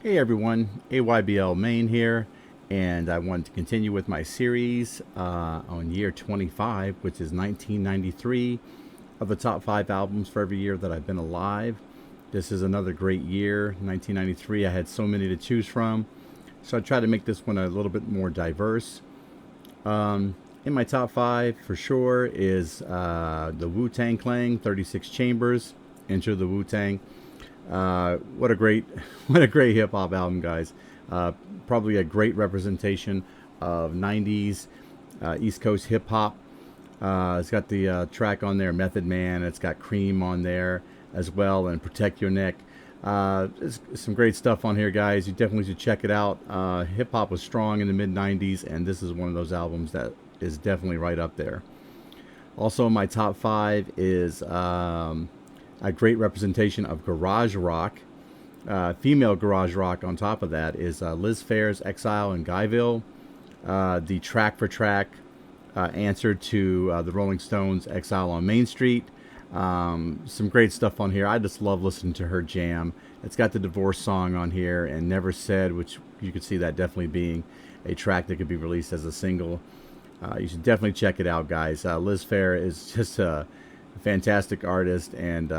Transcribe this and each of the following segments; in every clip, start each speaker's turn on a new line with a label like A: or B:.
A: Hey everyone, AYBL Main here, and I wanted to continue with my series on year 25, which is 1993, of the top 5 albums for every year that I've been alive. This is another great year, 1993. I had so many to choose from, so I tried to make this one a little bit more diverse. In my top 5, for sure, is the Wu-Tang Clan, 36 Chambers, Enter the Wu-Tang. What a great, what a great hip hop album, guys. Probably a great representation of '90s East Coast hip hop. It's got the track on there, Method Man. It's got Cream on there as well, and Protect Your Neck. There's some great stuff on here, guys. You definitely should check it out. Hip hop was strong in the mid '90s, and this is one of those albums that is definitely right up there. Also, in my top 5 is a great representation of garage rock. Female garage rock on top of that is Liz Phair's Exile and Guyville. The track for track answer to the Rolling Stones' Exile on Main Street. Some great stuff on here. I just love listening to her jam. It's got the divorce song on here and Never Said, which you could see that definitely being a track that could be released as a single. You should definitely check it out, guys. Liz Phair is just a fantastic artist, and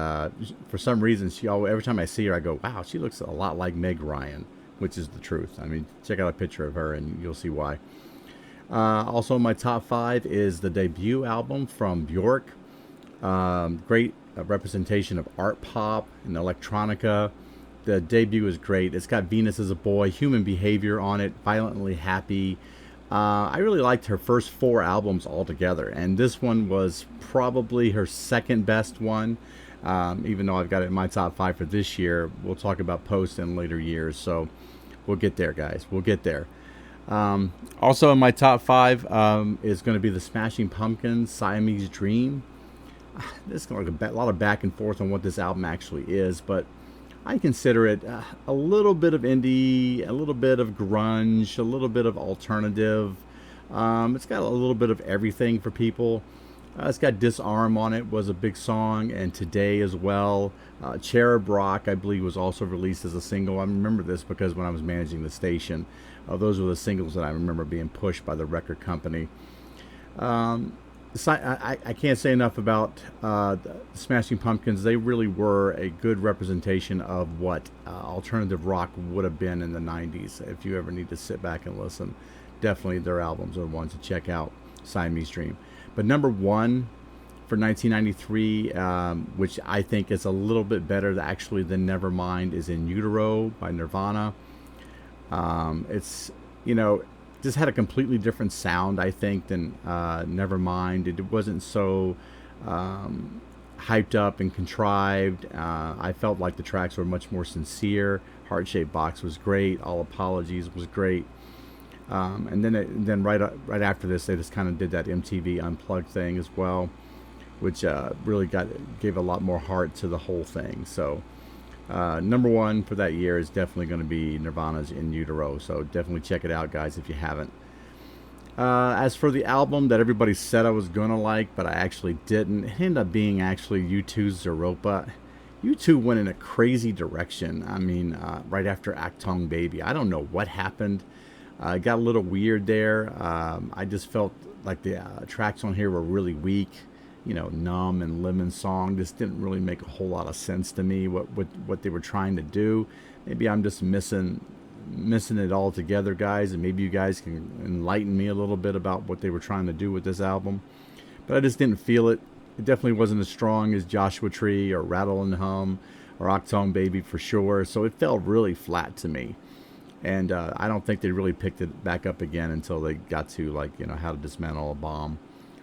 A: for some reason, every time I see her, I go, "Wow, she looks a lot like Meg Ryan," which is the truth. I mean, check out a picture of her, and you'll see why. Also, my top 5 is the debut album from Bjork. Great representation of art pop and electronica. The debut is great. It's got Venus as a Boy, Human Behavior on it, Violently Happy. I really liked her first 4 albums altogether, and this one was probably her second best one, even though I've got it in my top 5 for this year. We'll talk about post in later years, so we'll get there, guys. We'll get there. Also in my top 5 is going to be the Smashing Pumpkins' Siamese Dream. There's going to be a lot of back and forth on what this album actually is, but I consider it a little bit of indie, a little bit of grunge, a little bit of alternative. It's got a little bit of everything for people. It's got Disarm on it, was a big song, and Today as well. Cherub Rock, I believe, was also released as a single. I remember this because when I was managing the station, those were the singles that I remember being pushed by the record company. I can't say enough about Smashing Pumpkins. They really were a good representation of what alternative rock would have been in the 90s. If you ever need to sit back and listen, definitely their albums are the ones to check out, Siamese Dream. But number 1 for 1993, which I think is a little bit better actually than Nevermind, is In Utero by Nirvana. It's, just had a completely different sound, I think, than Nevermind. It wasn't so hyped up and contrived. I felt like the tracks were much more sincere. Heart Shaped Box was great. All Apologies was great. And then right after this, they just kind of did that MTV Unplugged thing as well, which really gave a lot more heart to the whole thing. So number 1 for that year is definitely going to be Nirvana's In Utero. So definitely check it out, guys, if you haven't. As for the album that everybody said I was going to like, but I actually didn't, it ended up being actually U2's Zeropa. U2 went in a crazy direction. I mean, right after Achtung Baby. I don't know what happened. It got a little weird there. I just felt like the tracks on here were really weak. Numb and Lemon Song just didn't really make a whole lot of sense to me, what they were trying to do. Maybe I'm just missing it all together, guys, and maybe you guys can enlighten me a little bit about what they were trying to do with this album. But I just didn't feel it. It definitely wasn't as strong as Joshua Tree or Rattle and Hum or Achtung Baby for sure, so it felt really flat to me. And I don't think they really picked it back up again until they got to, How to Dismantle a Bomb,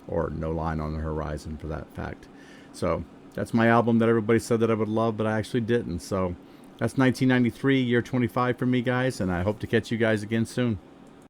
A: or No Line on the Horizon, for that fact. So that's my album that everybody said that I would love, but I actually didn't. So that's 1993, year 25 for me, guys, and I hope to catch you guys again soon.